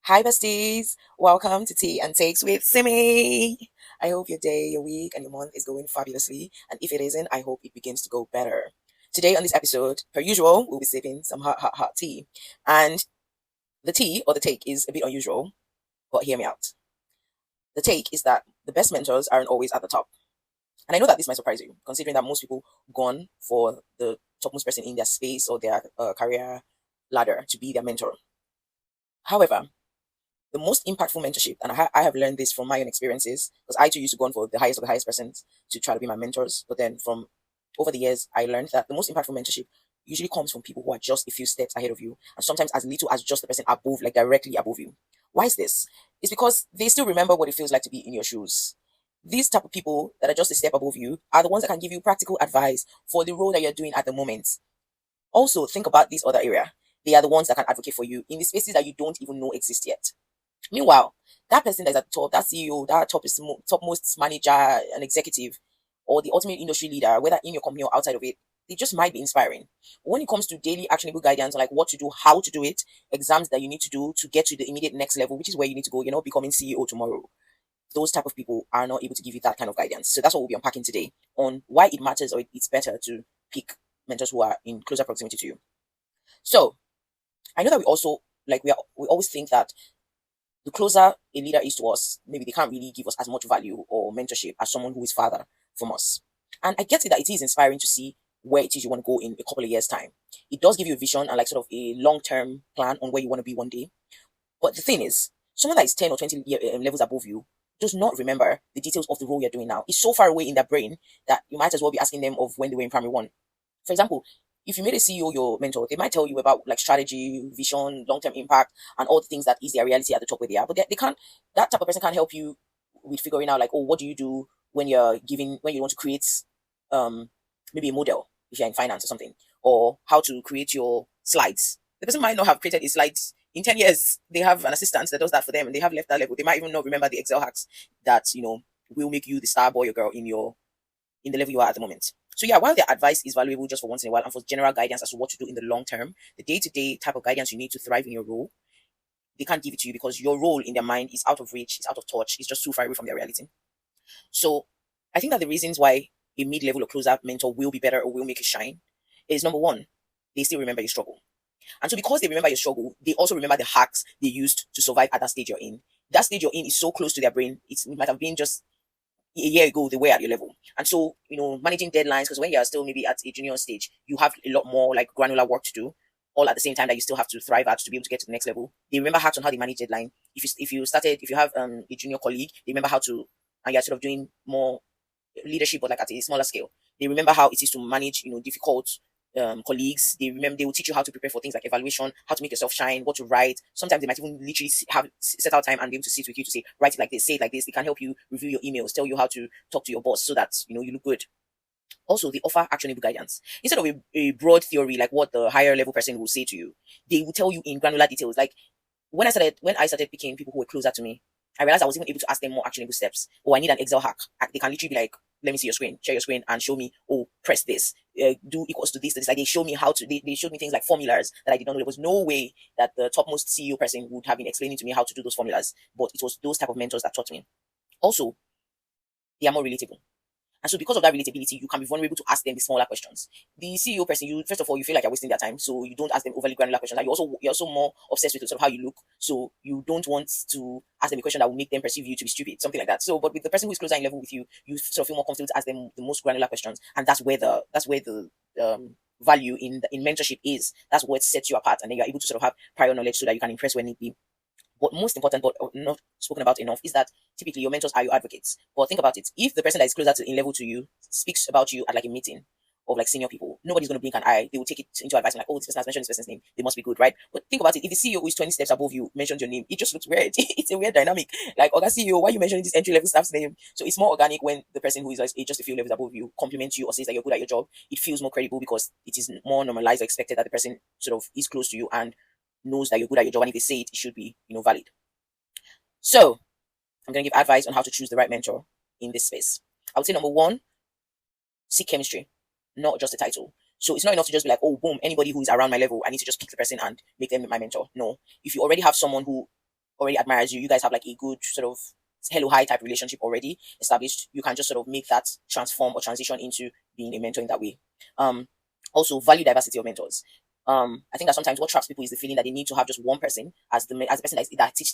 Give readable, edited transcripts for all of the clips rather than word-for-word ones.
Hi, besties. Welcome to Tea and Takes with Simi. I hope your day, your week, and your month is going fabulously. And if it isn't, I hope it begins to go better. Today on this episode, per usual, we'll be sipping some hot tea. And the tea or the take is a bit unusual, but hear me out. The take is that the best mentors aren't always at the top. And I know that this might surprise you, considering that most people gone for the topmost person in their space or their career ladder to be their mentor. However, the most impactful mentorship, and I have learned this from my own experiences, because I too used to go on for the highest of the highest persons to try to be my mentors. But then from over the years, I learned that the most impactful mentorship usually comes from people who are just a few steps ahead of you, and sometimes as little as just the person above, like directly above you. Why is this? It's because they still remember what it feels like to be in your shoes. These type of people that are just a step above you are the ones that can give you practical advice for the role that you're doing at the moment. Also, think about this other area. They are the ones that can advocate for you in the spaces that you don't even know exist yet. Meanwhile, that person that is at the top, that CEO, that topmost manager, an executive, or the ultimate industry leader, whether in your company or outside of it, they just might be inspiring. But when it comes to daily actionable guidance, like what to do, how to do it, exams that you need to do to get to the immediate next level, which is where you need to go, you're not becoming CEO tomorrow. Those type of people are not able to give you that kind of guidance. So that's what we'll be unpacking today on why it matters or it's better to pick mentors who are in closer proximity to you. So I know that we also we always think that the closer a leader is to us, maybe they can't really give us as much value or mentorship as someone who is farther from us. And I get it that it is inspiring to see where it is you want to go in a couple of years' time. It does give you a vision and like sort of a long-term plan on where you want to be one day. But the thing is, someone that is 10 or 20 levels above you does not remember the details of the role you're doing now. It's so far away in their brain that you might as well be asking them of when they were in primary one. For example, if you made a CEO your mentor, they might tell you about like strategy, vision, long-term impact, and all the things that is their reality at the top where they are. But they can't, that type of person can't help you with figuring out like, oh, what do you do when when you want to create um maybe a model if you're in finance or something, or how to create your slides. The person might not have created a slides in 10 years. They have an assistant that does that for them and they have left that level. They might even not remember the Excel hacks that, will make you the star boy or girl in the level you are at the moment. So yeah, while their advice is valuable just for once in a while and for general guidance as to what to do in the long term, the day-to-day type of guidance you need to thrive in your role, they can't give it to you because your role in their mind is out of reach, it's out of touch, it's just too far away from their reality. So I think that the reasons why a mid-level or closer mentor will be better or will make it shine is number one, they still remember your struggle. And so because they remember your struggle, they also remember the hacks they used to survive at that stage you're in. That stage you're in is so close to their brain, it might have been just a year ago they were at your level. And so, managing deadlines, because when you're still maybe at a junior stage, you have a lot more like granular work to do, all at the same time that you still have to thrive at to be able to get to the next level. They remember hacks on how they manage deadline. If you have a junior colleague, they remember how to, and you're sort of doing more leadership, but like at a smaller scale. They remember how it is to manage, difficult colleagues. They will teach you how to prepare for things like evaluation, how to make yourself shine, what to write. Sometimes they might even literally have set out time and be able to sit with you to say, write it like this, say it like this. They can help you review your emails, tell you how to talk to your boss so that you look good. Also, they offer actionable guidance instead of a broad theory like what the higher level person will say to you. They will tell you in granular details. Like when I started picking people who were closer to me, I realized I was even able to ask them more actionable steps. Oh, I need an Excel hack. They can literally be like, let me see your screen, share your screen, and show me. Oh, press this, do equals to this. Like they show me how to. They showed me things like formulas that I did not know. There was no way that the topmost CEO person would have been explaining to me how to do those formulas. But it was those type of mentors that taught me. Also, they are more relatable. And so because of that relatability, you can be vulnerable to ask them the smaller questions. The CEO person, you first of all, you feel like you're wasting their time, so you don't ask them overly granular questions. Like you're also more obsessed with sort of how you look, so you don't want to ask them a question that will make them perceive you to be stupid, something like that. So, but with the person who is closer in level with you, you sort of feel more comfortable to ask them the most granular questions, and that's where the value in mentorship is. That's what sets you apart, and then you're able to sort of have prior knowledge so that you can impress when need be. But most important, but not spoken about enough, is that typically your mentors are your advocates. But think about it. If the person that is closer to in level to you speaks about you at like a meeting of like senior people, nobody's going to blink an eye. They will take it into advice and like, oh, this person has mentioned this person's name. They must be good, right? But think about it. If the CEO who is 20 steps above you mentions your name, it just looks weird. It's a weird dynamic. Like, Oga CEO, why are you mentioning this entry level staff's name? So it's more organic when the person who is like just a few levels above you compliments you or says that you're good at your job. It feels more credible because it is more normalized or expected that the person sort of is close to you and knows that you're good at your job. And if they say it, it should be, valid. So I'm going to give advice on how to choose the right mentor in this space. I would say number one, seek chemistry, not just a title. So it's not enough to just be like, oh, boom, anybody who is around my level, I need to just pick the person and make them my mentor. No. If you already have someone who already admires you. You guys have like a good sort of hello hi type relationship already established. You can just sort of make that transform or transition into being a mentor in that way. Um, Also value diversity of mentors. I think that sometimes what traps people is the feeling that they need to have just one person as the person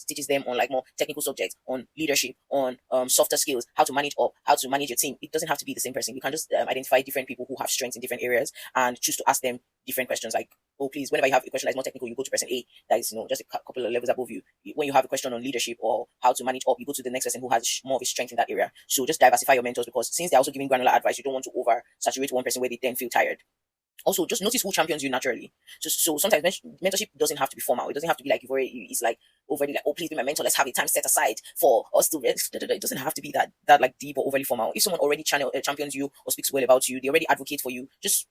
teaches them on like more technical subjects, on leadership, on softer skills, how to manage up, how to manage your team. It doesn't have to be the same person. You can just identify different people who have strengths in different areas and choose to ask them different questions. Like, oh please, whenever you have a question that's more technical, you go to person A that is just a couple of levels above you. When you have a question on leadership or how to manage up, you go to the next person who has more of a strength in that area. So just diversify your mentors, because since they're also giving granular advice, you don't want to over saturate one person where they then feel tired. Also, just notice who champions you naturally. So sometimes mentorship doesn't have to be formal. It doesn't have to be like it's like overly like, oh please be my mentor, let's have a time set aside for us to rest. It doesn't have to be that like deep or overly formal. If someone already champions you or speaks well about you, they already advocate for you, just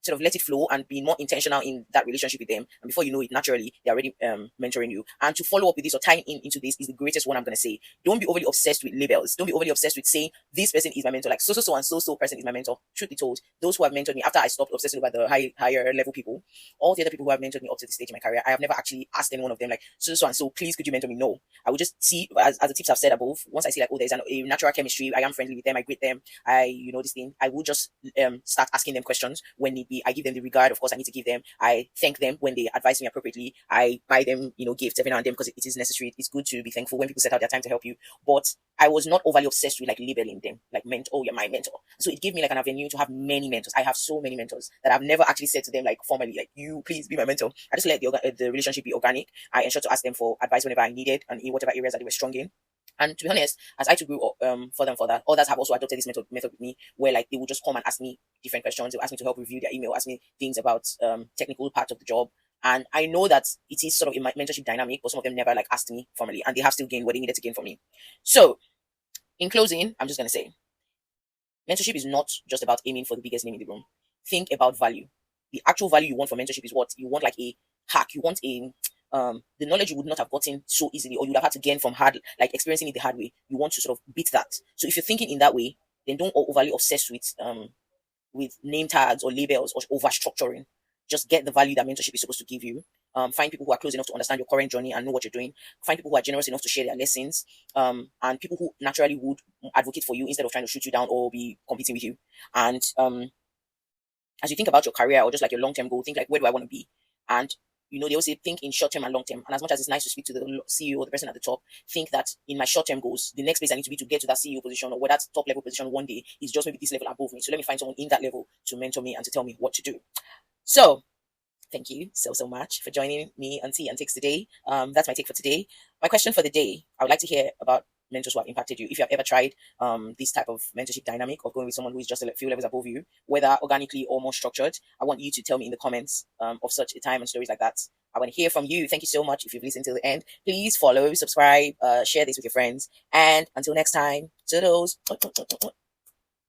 sort of let it flow and be more intentional in that relationship with them. And before you know it, naturally they're already mentoring you. And to follow up with this or tying into this is the greatest one I'm going to say. Don't be overly obsessed with labels. Don't be overly obsessed with saying this person is my mentor, like so and so person is my mentor. Truth be told, those who have mentored me after I stopped obsessing over the higher level people, all the other people who have mentored me up to this stage in my career, I have never actually asked any one of them like so and so, please could you mentor me? No, I would just see, as the tips I've said above, once I see like, oh, there's a natural chemistry, I am friendly with them, I greet them, this thing, I will just start asking them questions when need be. I give them the regard, of course, I need to give them. I thank them when they advise me appropriately. I buy them, gifts every now and then because it is necessary. It's good to be thankful when people set out their time to help you. But I was not overly obsessed with like labeling them, like oh, you're my mentor. So it gave me like an avenue to have many mentors. I have so many mentors that I've never actually said to them like formally, like, you please be my mentor. I just let the relationship be organic. I ensure to ask them for advice whenever I needed and in whatever areas that they were strong in. And to be honest, as I too grew up further and further, others have also adopted this method with me, where like they will just come and ask me different questions. They'll ask me to help review their email, ask me things about technical parts of the job. And I know that it is sort of a mentorship dynamic, but some of them never like asked me formally, and they have still gained what they needed to gain from me. So, in closing, I'm just gonna say, mentorship is not just about aiming for the biggest name in the room. Think about value. The actual value you want from mentorship is what you want, like a hack. You want the knowledge you would not have gotten so easily, or you would have had to gain from like experiencing it the hard way. You want to sort of beat that. So if you're thinking in that way, then don't overly obsess with name tags or labels or over structuring. Just get the value that mentorship is supposed to give you. Find people who are close enough to understand your current journey and know what you're doing. Find people who are generous enough to share their lessons. And people who naturally would advocate for you instead of trying to shoot you down or be competing with you. And as you think about your career or just like your long-term goal, think like, where do I want to be? And they also think in short-term and long-term. And as much as it's nice to speak to the CEO or the person at the top, think that in my short-term goals, the next place I need to be to get to that CEO position or where that top level position one day is just maybe this level above me. So let me find someone in that level to mentor me and to tell me what to do. So thank you so much for joining me on Tea and Takes today. That's my take for today. My question for the day, I would like to hear about mentors who have impacted you. If you have ever tried this type of mentorship dynamic of going with someone who is just a few levels above you, whether organically or more structured, I want you to tell me in the comments of such a time and stories like that. I want to hear from you. Thank you so much if you've listened till the end. Please follow, subscribe, share this with your friends. And until next time, toodles.